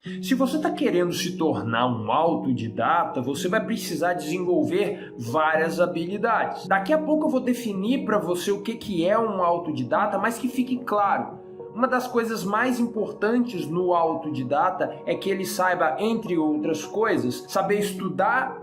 Se você está querendo se tornar um autodidata, você vai precisar desenvolver várias habilidades. Daqui a pouco eu vou definir para você o que é um autodidata, mas que fique claro. Uma das coisas mais importantes no autodidata é que ele saiba, entre outras coisas, saber estudar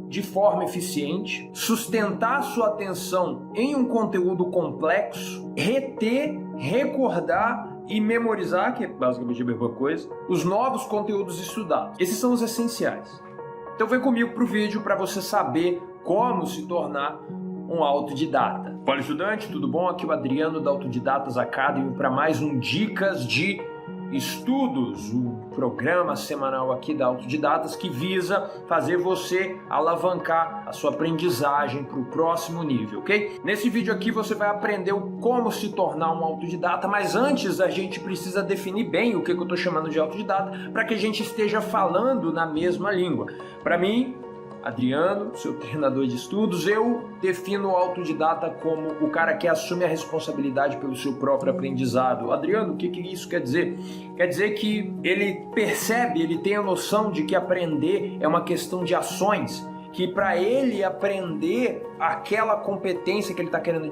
de forma eficiente, sustentar sua atenção em um conteúdo complexo, reter, recordar e memorizar, que é basicamente a mesma coisa, os novos conteúdos estudados. Esses são os essenciais. Então vem comigo para o vídeo para você saber como se tornar um autodidata. Fala, estudante, tudo bom? Aqui é o Adriano da Autodidatas Academy para mais um Dicas de Estudos, o programa semanal aqui da Autodidatas que visa fazer você alavancar a sua aprendizagem para o próximo nível, ok? Nesse vídeo aqui você vai aprender como se tornar um autodidata, mas antes a gente precisa definir bem o que eu estou chamando de autodidata para que a gente esteja falando na mesma língua. Para mim, Adriano, seu treinador de estudos, eu defino o autodidata como o cara que assume a responsabilidade pelo seu próprio aprendizado. Adriano, o que isso quer dizer? Quer dizer que ele percebe, ele tem a noção de que aprender é uma questão de ações, que para ele aprender aquela competência que ele está querendo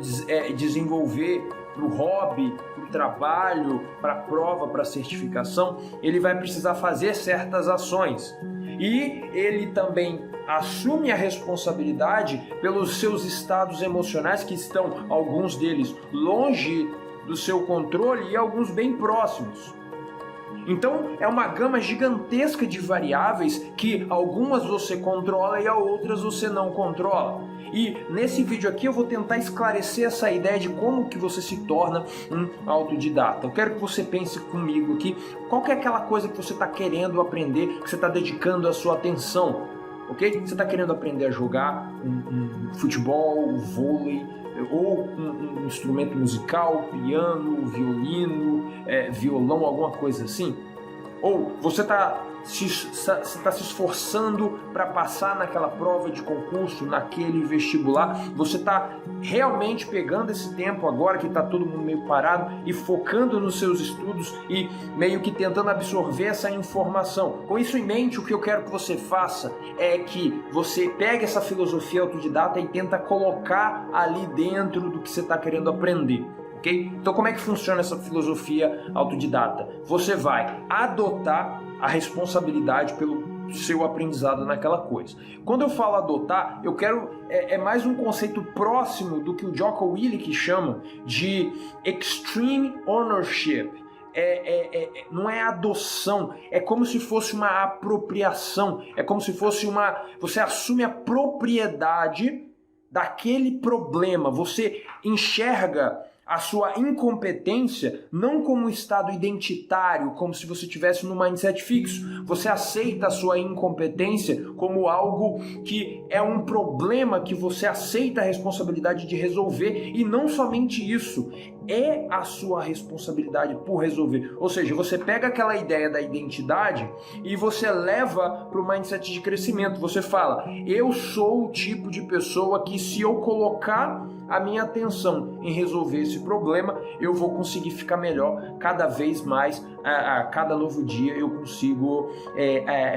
desenvolver para o hobby, para o trabalho, para a prova, para a certificação, ele vai precisar fazer certas ações. E ele também assume a responsabilidade pelos seus estados emocionais, que estão, alguns deles, longe do seu controle e alguns bem próximos. Então, é uma gama gigantesca de variáveis que algumas você controla e outras você não controla. E nesse vídeo aqui eu vou tentar esclarecer essa ideia de como que você se torna um autodidata. Eu quero que você pense comigo aqui, qual que é aquela coisa que você está querendo aprender, que você está dedicando a sua atenção, ok? Você está querendo aprender a jogar futebol, vôlei, ou um instrumento musical, piano, violino, violão, alguma coisa assim? Ou você está se esforçando para passar naquela prova de concurso, naquele vestibular, você está realmente pegando esse tempo agora que está todo mundo meio parado e focando nos seus estudos e meio que tentando absorver essa informação. Com isso em mente, o que eu quero que você faça é que você pegue essa filosofia autodidata e tenta colocar ali dentro do que você está querendo aprender. Okay? Então como é que funciona essa filosofia autodidata? Você vai adotar a responsabilidade pelo seu aprendizado naquela coisa. Quando eu falo adotar, eu quero é mais um conceito próximo do que o Jocko Willink chama de extreme ownership. Não é adoção, é como se fosse uma apropriação, é como se fosse você assume a propriedade daquele problema, você enxerga a sua incompetência não como um estado identitário, como se você tivesse num mindset fixo. Você aceita a sua incompetência como algo que é um problema que você aceita a responsabilidade de resolver, e não somente isso, é a sua responsabilidade por resolver. Ou seja, você pega aquela ideia da identidade e você leva para o mindset de crescimento. Você fala, eu sou o tipo de pessoa que, se eu colocar a minha atenção em resolver esse problema, eu vou conseguir ficar melhor cada vez mais. A cada novo dia eu consigo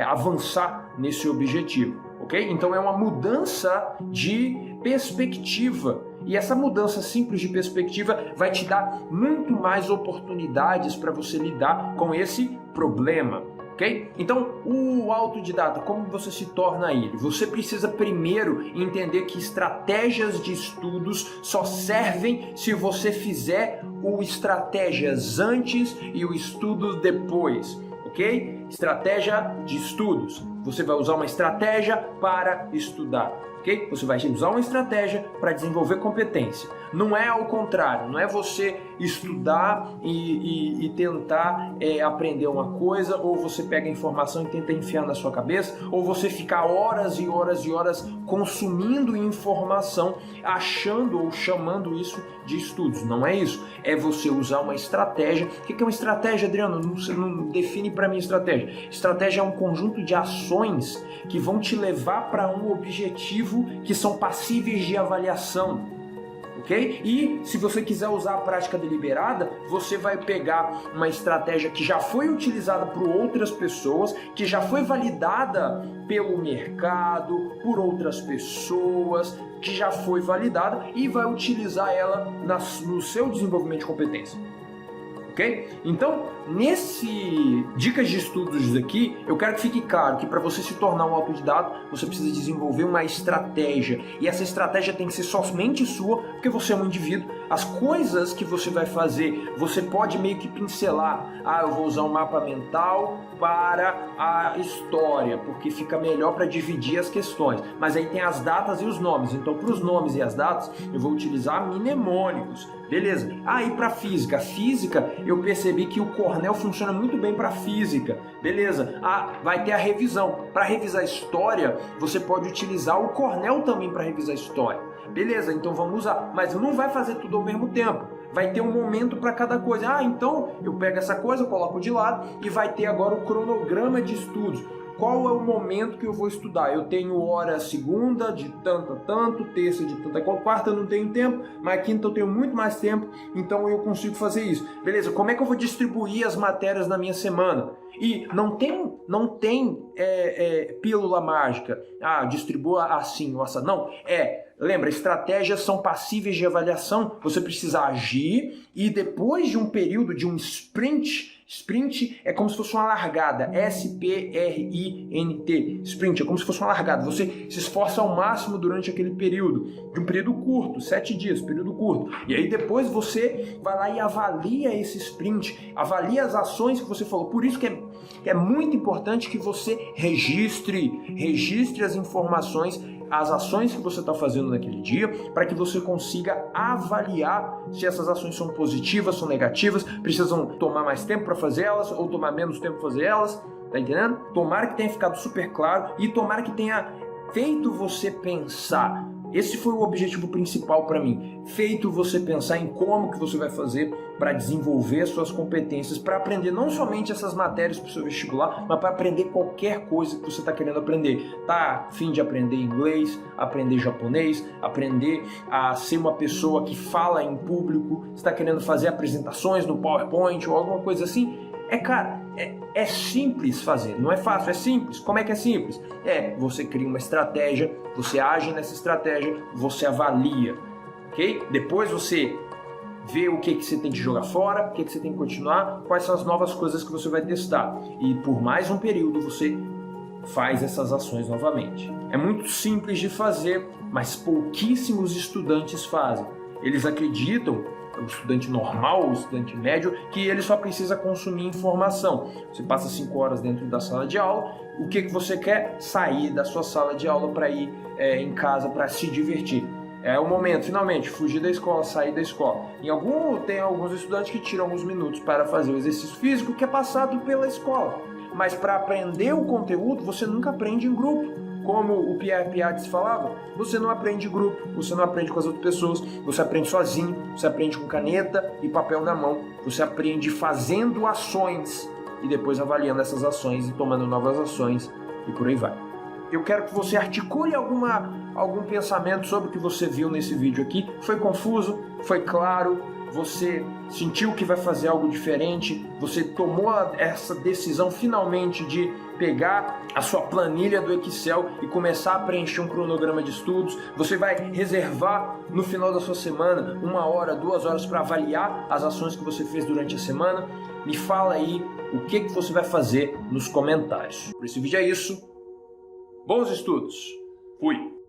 avançar nesse objetivo, ok? Então é uma mudança de perspectiva. E essa mudança simples de perspectiva vai te dar muito mais oportunidades para você lidar com esse problema. Okay? Então, o autodidata, como você se torna ele? Você precisa primeiro entender que estratégias de estudos só servem se você fizer o estratégias antes e o estudo depois. Ok? Estratégia de estudos. Você vai usar uma estratégia para estudar. Okay? Você vai usar uma estratégia para desenvolver competência. Não é ao contrário, não é você estudar e tentar aprender uma coisa, ou você pega a informação e tenta enfiar na sua cabeça, ou você ficar horas e horas e horas consumindo informação, achando ou chamando isso de estudos. Não é isso. É você usar uma estratégia. O que é uma estratégia, Adriano? Você não define para mim estratégia. Estratégia é um conjunto de ações que vão te levar para um objetivo que são passíveis de avaliação. ok? E se você quiser usar a prática deliberada, você vai pegar uma estratégia que já foi utilizada por outras pessoas, que já foi validada pelo mercado, por outras pessoas, que já foi validada e vai utilizar ela no seu desenvolvimento de competência. Ok? Então, nesse dicas de estudos aqui, eu quero que fique claro que para você se tornar um autodidata, você precisa desenvolver uma estratégia. E essa estratégia tem que ser somente sua, porque você é um indivíduo. As coisas que você vai fazer, você pode meio que pincelar. Ah, eu vou usar um mapa mental para a história, porque fica melhor para dividir as questões. Mas aí tem as datas e os nomes. Então, para os nomes e as datas, eu vou utilizar mnemônicos. Beleza? Aí para física. Física, eu percebi que o Cornell funciona muito bem para física. Beleza? Vai ter a revisão. Para revisar a história, você pode utilizar o Cornell também para revisar a história. Beleza? Então vamos usar. Mas não vai fazer tudo ao mesmo tempo. Vai ter um momento para cada coisa. Então eu pego essa coisa, coloco de lado e vai ter agora o cronograma de estudos. Qual é o momento que eu vou estudar? Eu tenho hora segunda de tanto a tanto, terça de tanto a quarta eu não tenho tempo, mas quinta eu tenho muito mais tempo, então eu consigo fazer isso. Beleza, como é que eu vou distribuir as matérias na minha semana? E não tem pílula mágica. Distribua assim ou assim. Não, lembra, estratégias são passíveis de avaliação. Você precisa agir e depois de um período, de um sprint é como se fosse uma largada, S-P-R-I-N-T, sprint, é como se fosse uma largada, você se esforça ao máximo durante aquele período, de um período curto, 7 dias, período curto, e aí depois você vai lá e avalia esse sprint, avalia as ações que você falou, por isso que é muito importante que você registre as informações, as ações que você está fazendo naquele dia, para que você consiga avaliar se essas ações são positivas, são negativas, precisam tomar mais tempo para fazer elas ou tomar menos tempo para fazer elas, tá entendendo? Tomara que tenha ficado super claro e tomara que tenha feito você pensar. Esse foi o objetivo principal para mim, feito você pensar em como que você vai fazer para desenvolver suas competências, para aprender não somente essas matérias para o seu vestibular, mas para aprender qualquer coisa que você está querendo aprender. Tá a fim de aprender inglês, aprender japonês, aprender a ser uma pessoa que fala em público, está querendo fazer apresentações no PowerPoint ou alguma coisa assim? É simples fazer, não é fácil, é simples. Como é que é simples? Você cria uma estratégia, você age nessa estratégia, você avalia, ok? Depois você vê o que você tem que jogar fora, o que você tem que continuar, quais são as novas coisas que você vai testar. E por mais um período você faz essas ações novamente. É muito simples de fazer, mas pouquíssimos estudantes fazem. Eles acreditam, o estudante normal, o estudante médio, que ele só precisa consumir informação. Você passa 5 horas dentro da sala de aula, o que você quer? Sair da sua sala de aula para ir em casa para se divertir. É o momento, finalmente, fugir da escola, sair da escola. Tem alguns estudantes que tiram alguns minutos para fazer o exercício físico que é passado pela escola. Mas para aprender o conteúdo, você nunca aprende em grupo. Como o Pierre Piaget falava, você não aprende em grupo, você não aprende com as outras pessoas, você aprende sozinho, você aprende com caneta e papel na mão, você aprende fazendo ações e depois avaliando essas ações e tomando novas ações e por aí vai. Eu quero que você articule algum pensamento sobre o que você viu nesse vídeo aqui. Foi confuso? Foi claro? Você sentiu que vai fazer algo diferente? Você tomou essa decisão finalmente de pegar a sua planilha do Excel e começar a preencher um cronograma de estudos? Você vai reservar no final da sua semana 1 hora, 2 horas para avaliar as ações que você fez durante a semana? Me fala aí o que você vai fazer nos comentários. Por esse vídeo é isso. Bons estudos! Fui!